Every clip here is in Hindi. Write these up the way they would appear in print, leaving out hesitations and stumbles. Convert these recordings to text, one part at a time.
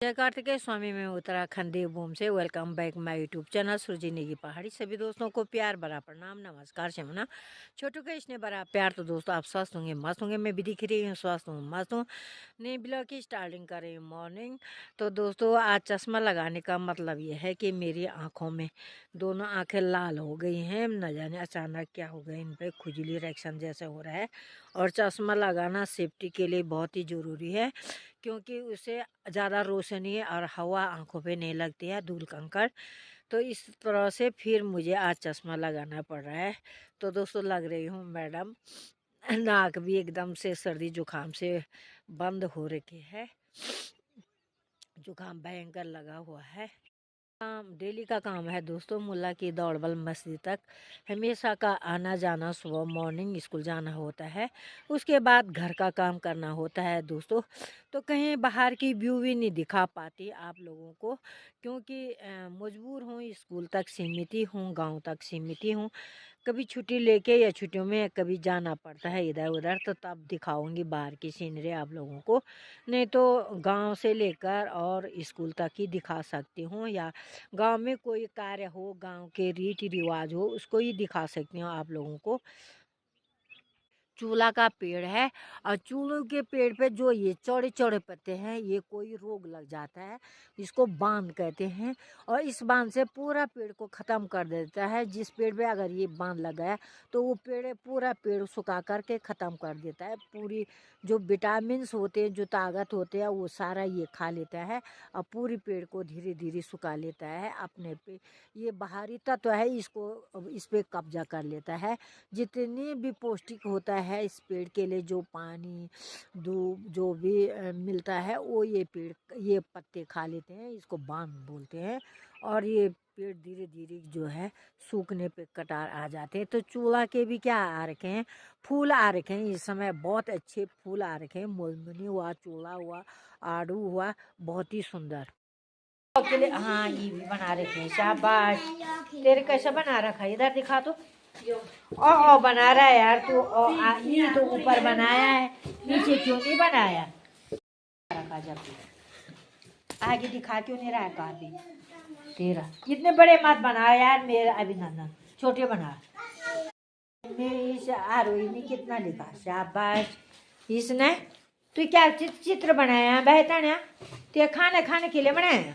जय कार्तिकेय स्वामी में उत्तराखंड देवभूमि से welcome back my YouTube channel Surjini की पहाड़ी। सभी दोस्तों को प्यार भरा प्रणाम, नमस्कार शमना। छोटू के इसने बड़ा प्यार। तो दोस्तों आप स्वस्थ होंगे, मस्त होंगे। मैं भी दिख रही हूँ, स्वस्थ हूँ, मस्त हूँ। नई ब्लॉग की स्टार्टिंग कर रही हूँ मॉर्निंग। तो दोस्तों आज चश्मा लगाने का मतलब ये है कि मेरी आँखों में दोनों आँखें लाल हो गई हैं। न जाने अचानक क्या हो गया, इन पर खुजली रिएक्शन जैसे हो रहा है। और चश्मा लगाना सेफ्टी के लिए बहुत ही ज़रूरी है, क्योंकि उससे ज़्यादा रोशनी और हवा आंखों पे नहीं लगती है, धूल कंकड़। तो इस तरह से फिर मुझे आज चश्मा लगाना पड़ रहा है। तो दोस्तों लग रही हूँ मैडम। नाक भी एकदम से सर्दी जुकाम से बंद हो रखी है, जुकाम भयंकर लगा हुआ है। काम डेली का काम है दोस्तों, मुल्ला की दौड़बल मस्जिद तक हमेशा का आना जाना। सुबह मॉर्निंग स्कूल जाना होता है, उसके बाद घर का काम करना होता है दोस्तों। तो कहीं बाहर की व्यू भी नहीं दिखा पाती आप लोगों को, क्योंकि मजबूर हूँ, स्कूल तक सीमित ही हूँ, गाँव तक सीमित ही हूँ। कभी छुट्टी लेके या छुट्टियों में कभी जाना पड़ता है इधर उधर, तो तब दिखाऊंगी बाहर की सीनरी आप लोगों को। नहीं तो गांव से लेकर और स्कूल तक ही दिखा सकती हूँ, या गांव में कोई कार्य हो, गांव के रीति रिवाज हो, उसको ही दिखा सकती हूँ आप लोगों को। चूला का पेड़ है, और चूलों के पेड़ पे जो ये चौड़े चौड़े पत्ते हैं, ये कोई रोग लग जाता है, इसको बांध कहते हैं। और इस बांध से पूरा पेड़ को ख़त्म कर देता है। जिस पेड़ पे अगर ये बांध लगा है तो वो पेड़ पूरा पेड़ सुखा करके ख़त्म कर देता है। पूरी जो विटामिन्स होते हैं, जो ताकत होते हैं, वो सारा ये खा लेता है और पूरी पेड़ को धीरे धीरे सुखा लेता है अपने पे। ये बाहरी तत्व है, इसको इस पे कब्जा कर लेता है। जितनी भी पौष्टिक होता है इस पेड़ के लिए, जो पानी दूब जो भी मिलता है, वो ये पेड़ ये पत्ते खा लेते हैं, इसको बांध बोलते हैं। और ये पेड़ धीरे धीरे जो है सूखने पे कटार आ जाते हैं। तो चूल्हा के भी क्या आ रखे हैं, फूल आ रखे हैं इस समय, बहुत अच्छे फूल आ रखे हैं। मोलमनी हुआ, चूल्हा हुआ, आड़ू हुआ, बहुत ही सुंदर के लिए। हाँ ये भी बना रखे हैं, शाबाश। तेरे कैसा बना रखा है, इधर दिखा तो। ओ बना रहा है यार तू। ये तो ऊपर बनाया है, नीचे क्यों नहीं बनाया रखा। जब आगे दिखा क्यों नहीं रहा है काफी तेरा। इतने बड़े मत बना यार मेरा अभिनंदन, छोटे बना। मेरी इस आरोही ने कितना लिखा, शाबाश। इसने तू क्या चित्र बनाया है, बेहतर है। तो खाने खाने के लिए बनाया,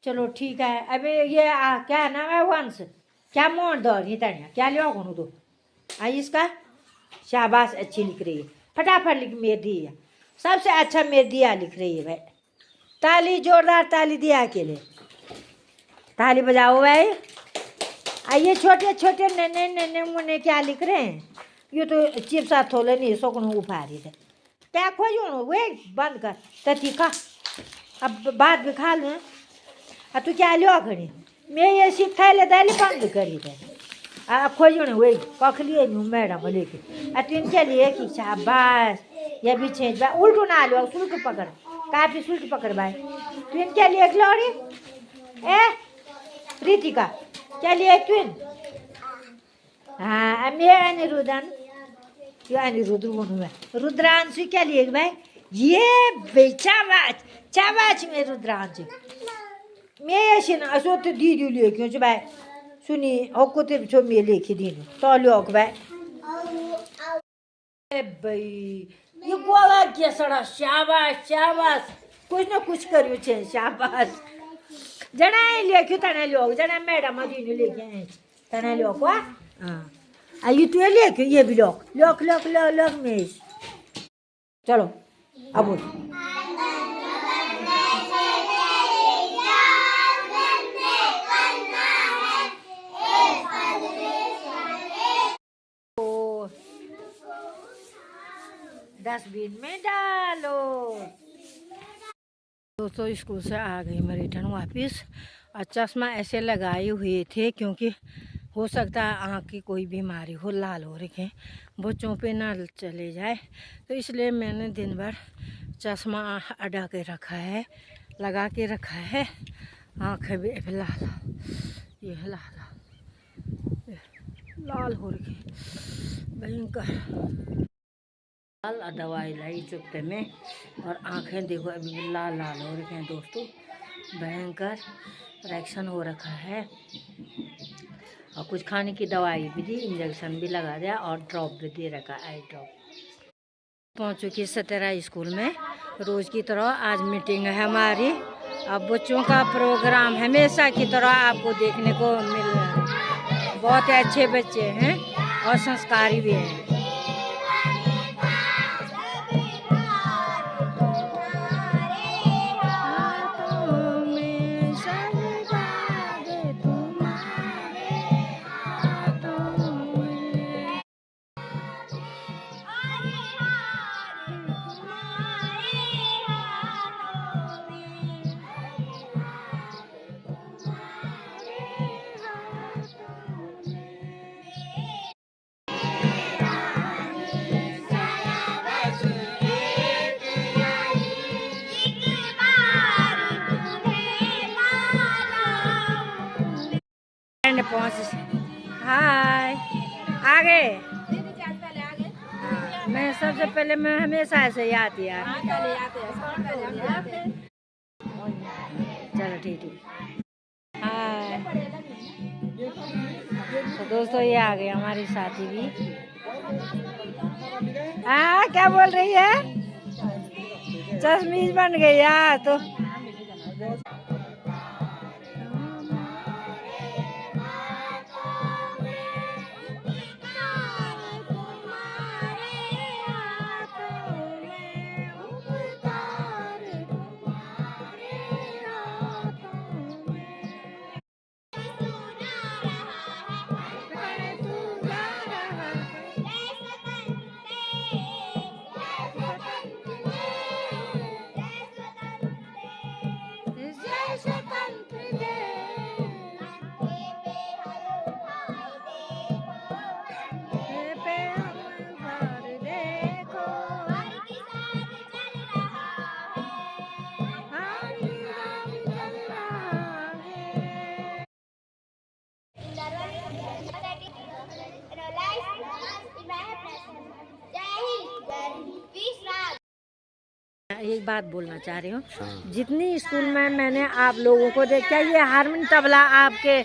चलो ठीक है। अबे ये क्या नाम है, वंश क्या मोड़ दो नहीं तनिया क्या लिया कौन दो इसका। शाबाश, अच्छी लिख रही है, फटाफट लिख। मेहदिया सबसे अच्छा मेहदिया लिख रही है भाई। ताली, जोरदार ताली दिया के लिए, ताली बजाओ भाई। ये छोटे छोटे नन्हे नन्हे मुन्ने क्या लिख रहे हैं, ये तो चिप्स थोले नहीं सोकनो उफारी थे। क्या खोजो वे बंद कर तथी खा, अब बाद में खा लूँ। तू क्या लियो खड़ी, मैं ये सीखा ले दाली बंद करी थे। खोजो ने वही कखलिए नु मैडम लेके तीन के लिए कि शाबाश। ये भी चेंज बा, उल्टू ना लो, उल्टू पकड़, काफी उल्टू पकड़ भाई। ट्विन क्या लिए ग्लोरी ए रितिका क्या लिए ट्विन। हाँ मैं अनिरुद्धन, ये अनिरुद्ध बोलूँ मैं, रुद्रांशु क्या लिए भाई। ये चावाच चावाच में रुद्रांशु मैं ऐसे ना असो तो दीदी लिए क्यों जो भाई सुनी होको ते जो मैं लेके दीनु तो लो भाई। भाई ये बोला क्या सड़ा, शाबाश शाबाश, कुछ ना कुछ करियो छे, शाबाश। जना ले क्यों तना लोग, जना मैडम दीनु लेके आए तना लोग वा। हां आई तू ले क्यों, ये भी लोग लोग लोग लोग लोग में। चलो अब डस्टबिन में डालो। दोस्तों स्कूल से आ गई मैं रिटर्न वापस, और चश्मा ऐसे लगाए हुए थे क्योंकि हो सकता है आँख की कोई बीमारी हो, लाल हो रखे बच्चों पे ना चले जाए, तो इसलिए मैंने दिन भर चश्मा अड़ा के रखा है, लगा के रखा है। आँखें भी लाल, ये लाल लाल हो रखी भयंकर। लाल दवाई लाई चुप्पे में, और आंखें देखो अभी लाल लाल हो रखे हैं दोस्तों, भयंकर रिएक्शन हो रखा है। और कुछ खाने की दवाई भी दी, इंजेक्शन भी लगा दिया और ड्रॉप भी दे रखा, आई ड्रॉप। पहुंच चुकी सतेरा स्कूल में, रोज़ की तरह आज मीटिंग है हमारी। अब बच्चों का प्रोग्राम हमेशा की तरह आपको देखने को मिल रहा है। बहुत अच्छे बच्चे हैं और संस्कारी भी हैं। हाय, आ गए। मैं सबसे पहले मैं हमेशा ऐसे ही आती है। चलो ठीक है। हाय, तो दोस्तों ये आ गए हमारी साथी भी। हाँ क्या बोल रही है? चश्मीश बन गई यार। तो एक बात बोलना चाह रही हूँ। जितनी स्कूल में मैंने आप लोगों को देखा, ये हारमोनी तबला आपके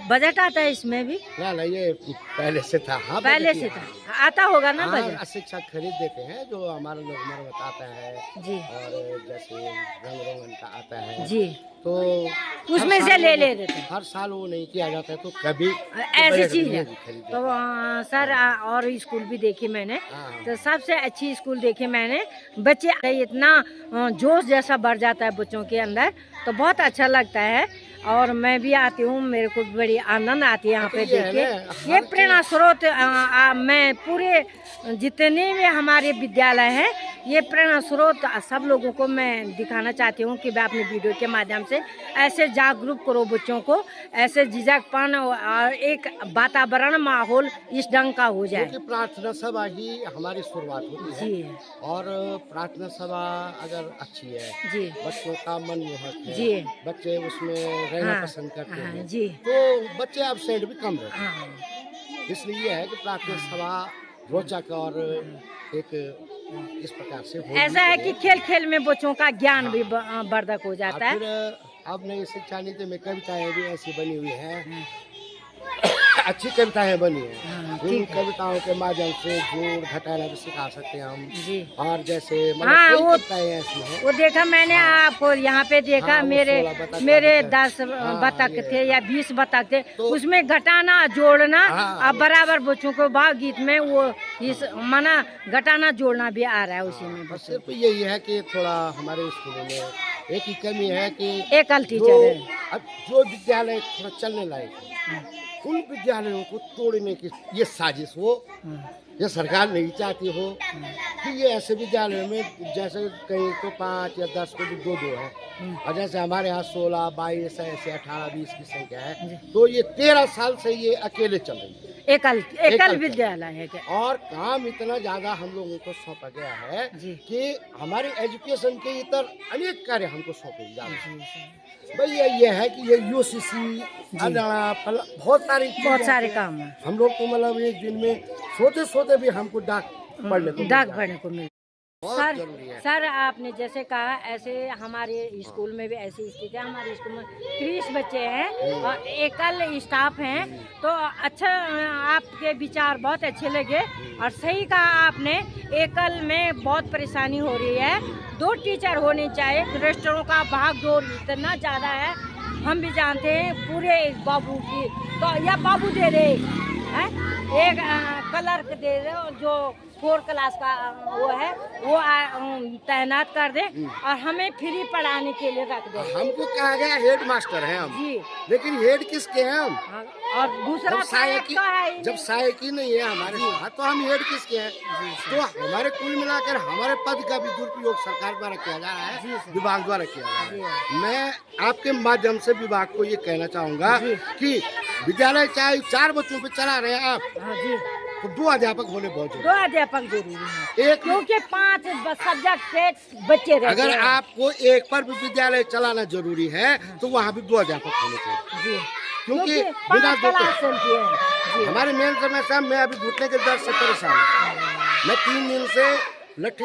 बजट आता है इसमें भी? ना ये पहले से था। हाँ पहले से था, आता होगा ना बजट? शिक्षक खरीद देते हैं जो हमारा लोग हमारा बताता है जी। और जैसे रंग रोगन का आता है जी, तो उसमें से ले देते हैं। हर साल वो नहीं किया जाता है, तो कभी ऐसी चीज है। तो सर और स्कूल भी देखी मैंने, तो सबसे अच्छी स्कूल देखी मैंने। बच्चे इतना जोश जैसा बढ़ जाता है बच्चों के अंदर, तो बहुत अच्छा लगता है। और मैं भी आती हूँ, मेरे को बड़ी आनंद आती है यहाँ पे देख के। ये प्रेरणा स्रोत मैं पूरे जितने भी हमारे विद्यालय हैं, ये प्रेरणा स्रोत सब लोगों को मैं दिखाना चाहती हूँ कि मैं अपनी वीडियो के माध्यम से ऐसे जागरूक करो बच्चों को, ऐसे झिझकपन और एक वातावरण माहौल इस ढंग का हो जाए। प्रार्थना सभा ही हमारी शुरुआत होती है जी। और प्रार्थना सभा अगर अच्छी है जी, बच्चों का मन मोहक है जी, बच्चे उसमें रहना पसंद करते हैं जी, तो बच्चे एब्सेंट भी कम रहते हैं। हाँ। इसलिए ये है कि प्रार्थना सभा रोचक और एक इस प्रकार से ऐसा है कि खेल खेल में बच्चों का ज्ञान भी वर्धक हो जाता है। फिर अब नई शिक्षा नीति में कविताएं भी ऐसी बनी हुई हैं, अच्छी कविताएं बनी हैं। उन कविताओं के माध्यम से जोड़ घटाना भी सिखा सकते हैं हम जी। और जैसे हाँ, वो ऐसी हैं। वो देखा मैंने आपको यहाँ पे देखा। हाँ, मेरे 10 बतख थे या 20 बतख थे, तो उसमें घटाना जोड़ना अब बराबर बच्चों को भावगीत में वो इस माना घटाना जोड़ना भी आ रहा है उसी में। सिर्फ यही है कि थोड़ा हमारे स्कूलों में एक ही कमी है कि एकल टीचर है। अब जो विद्यालय थोड़ा चलने लायक है उन विद्यालयों को तोड़ने की ये साजिश हो, ये सरकार नहीं चाहती हो कि ये ऐसे विद्यालयों में जैसे कहीं तो 5 या 10 को भी 2-2 है और जैसे हमारे यहाँ 16, 22 ऐसे 18, 20 की संख्या है, तो ये 13 साल से ये अकेले चल रही है। एकल विद्यालय है क्या? और काम इतना ज्यादा हम लोगों को सौंपा गया है कि हमारे एजुकेशन के इतर अनेक कार्य हमको सौंपे जा रहे हैं। भाई ये है कि ये यूसीसी बहुत सारे काम है। हम लोग तो मतलब एक दिन में सोते भी हमको डाक पढ़ने को मिल दाग जाता पढ़ने को मिल। बहुत सर जरूरी है। सर आपने जैसे कहा ऐसे हमारे स्कूल में भी ऐसी स्थिति है। हमारे स्कूल में 30 बच्चे हैं और एकल स्टाफ हैं। तो अच्छा, आपके विचार बहुत अच्छे लगे और सही कहा आपने। एकल में बहुत परेशानी हो रही है, 2 टीचर होने चाहिए। रेस्टोरों का भाग दौड़ इतना ज़्यादा है, हम भी जानते हैं। पूरे बाबू की तो या बाबू दे रहे हैं, एक क्लर्क दे रहे जो 4 क्लास का वो है, वो तैनात कर दे और हमें फ्री पढ़ाने के लिए रख दे। हमको कहा गया हेड मास्टर हैं हम जी, लेकिन हेड किसके हैं हम? और दूसरा सहायक तो है ही जब नहीं। सहायक ही नहीं है हमारे साथ तो हम हेड किसके हैं? तो हमारे कुल मिलाकर हमारे पद का भी दुरुपयोग सरकार द्वारा किया जा रहा जी है, सर। विभाग द्वारा किया जा रहा है। मैं आपके माध्यम से विभाग को ये कहना चाहूँगा कि विद्यालय चाहे 4 बच्चों पे चला रहे हैं आप, हाँ जी, तो 2 अध्यापक होने बहुत जरूरी 2 अध्यापक जरूरी है, एक क्योंकि 5 सब्जेक्ट के बच्चे रहते अगर हैं। आपको एक पर भी विद्यालय चलाना जरूरी है तो वहाँ भी 2 अध्यापक होने चाहिए, जी, क्योंकि 5 बिना दो क्लास चलती है। जी, हमारे मेन समस्या, मैं अभी घुटने के दर्द से परेशान हूँ। मैं 3 दिन से लठी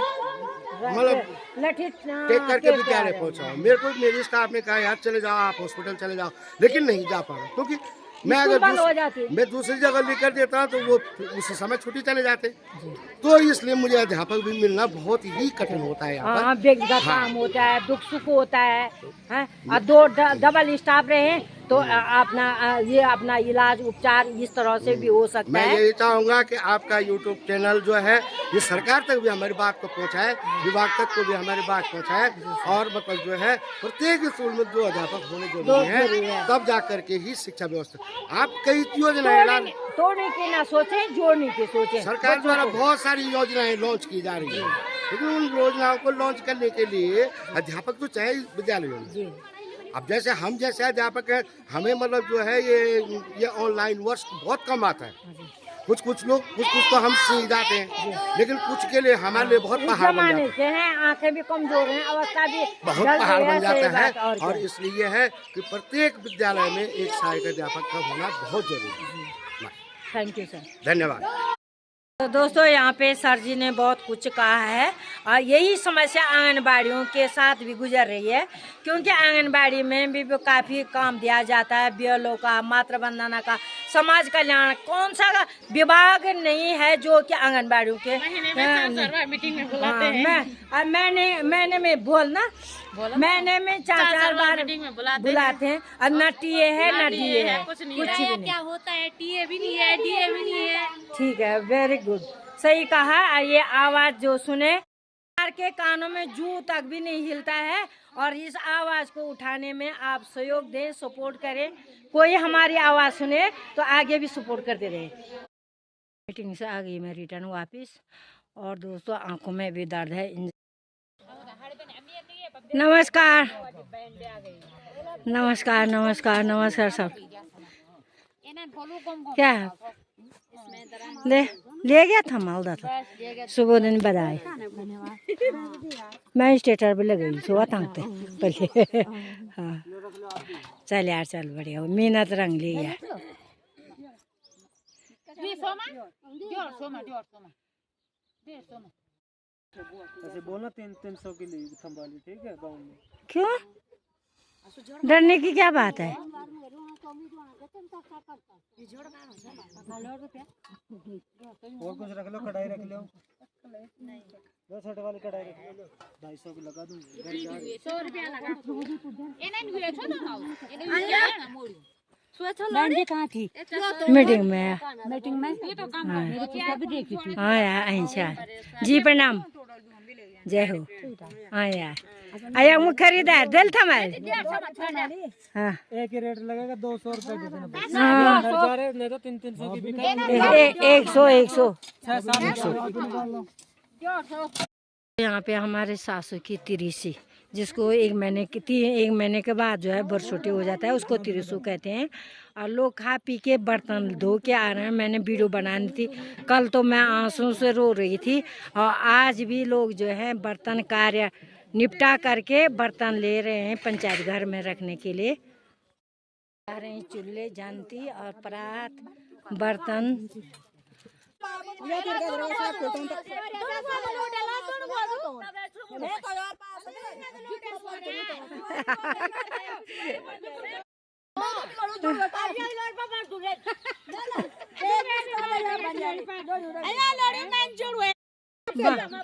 मतलब लठी टेक करके विद्यालय पहुंचा हूँ। मेरे को मेरी स्टाफ ने कहा यार चले जाओ, आप हॉस्पिटल चले जाओ, लेकिन नहीं जा पा रहा क्योंकि मैं स्कूल बंद हो अगर जाती। मैं दूसरी जगह लेकर देता हूँ तो वो उसी समय छुट्टी चले जाते। तो इसलिए मुझे अध्यापक भी मिलना बहुत ही कठिन होता है यहाँ हाँ, पर। व्यक्तिगत काम होता है, दुख सुख होता है, हैं? और 2 डबल स्टाफ रहे तो ये अपना इलाज उपचार इस तरह से भी हो सकता मैं है। यही चाहूँगा कि आपका यूट्यूब चैनल जो है ये सरकार तक भी हमारी बात को पहुँचाए, विभाग तक को भी हमारी बात पहुँचाए और मतलब जो है प्रत्येक स्कूल में 2 अध्यापक होने जरूरी है, तब जा करके ही शिक्षा व्यवस्था। आप कई योजनाएं तोड़ने की ना सोचें, जोड़ने की सोचें। सरकार द्वारा बहुत सारी योजनाएं लॉन्च की जा रही है, लेकिन उन योजनाओं को लॉन्च करने के लिए अध्यापक तो चाहिए विद्यालयों में। जी, अब जैसे हम जैसे अध्यापक हैं, हमें मतलब जो है ये ऑनलाइन वर्क बहुत कम आता है। कुछ लोग कुछ तो हम सीख जाते हैं, लेकिन कुछ के लिए हमारे लिए बहुत पहाड़ बन जाता है, के हैं, आंखें भी कमजोर हैं, अवस्था भी बहुत जल्द पहाड़ बन है, सही जाता है। बात। और इसलिए है कि प्रत्येक विद्यालय में एक सहायक अध्यापक का होना बहुत जरूरी है। Thank you sir. धन्यवाद। तो दोस्तों यहाँ पे सर जी ने बहुत कुछ कहा है और यही समस्या आंगनबाड़ियों के साथ भी गुजर रही है, क्योंकि आंगनबाड़ी में भी काफ़ी काम दिया जाता है। बीएलओ का, मातृ वंदना का, समाज कल्याण, कौन सा विभाग नहीं है जो कि आंगनबाड़ियों के मीटिंग में बुलाते हैं। मैंने में बोलना मैंने में 4 बार मीटिंग में बुलाते हैं और न टीए है न डीए है, कुछ नहीं कुछ है। भी नहीं। क्या होता है, टीए भी नहीं है, डीए भी नहीं है। ठीक है, वेरी गुड, सही कहा। ये आवाज जो सुने सरकार के कानों में जू तक भी नहीं हिलता है और इस आवाज को उठाने में आप सहयोग दें, सपोर्ट करें। कोई हमारी आवाज सुने तो आगे भी सपोर्ट करते रहे। मीटिंग से आ गई मैं रिटर्न वापस और दोस्तों आंखों में भी दर्द है। नमस्कार नमस्कार नमस्कार नमस्कार सब। क्या ले गया था मालदा था सुबह दिन बधाई मैं स्टेटर पे लगी सुबह तंगते पहले। हाँ चल यार, चल बढ़िया, मेहनत रंग ली है। ऐसे बोलना 300 के लिए संभाली, ठीक है गाँव में। क्यों डरने की क्या बात है? और कुछ रख लो, कढ़ाई रख लो, 2 छोटे वाली कढ़ाई रख लो, 250 की लगा दूंगी। 100 रुपया लगा। कहाँ थी? मीटिंग में। हाँ यार, अच्छा जी, प्रणाम, जय हो। हाँ यार, आया हूँ खरीदार दिल था मैं। हाँ एक ही रेट लगेगा, 200 रुपए के देना। हाँ, नहीं तो 300 की बिका। 100 600 यहाँ पे हमारे सासू की तिरसी, जिसको 1 महीने के बाद जो है बरसोटी हो जाता है, उसको तिरसू कहते हैं। और लोग खा पी के बर्तन धो के आ रहे हैं। मैंने वीडियो बनानी थी, कल तो मैं आंसू से रो रही थी और आज भी लोग जो है बर्तन कार्य निपटा करके बर्तन ले रहे हैं पंचायत घर में रखने के लिए। आ रहे हैं चूल्हे, जानती और परात, बर्तन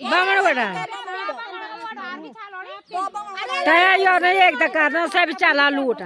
बामण बड़ा तया यो नहीं एक करना सब चला लूट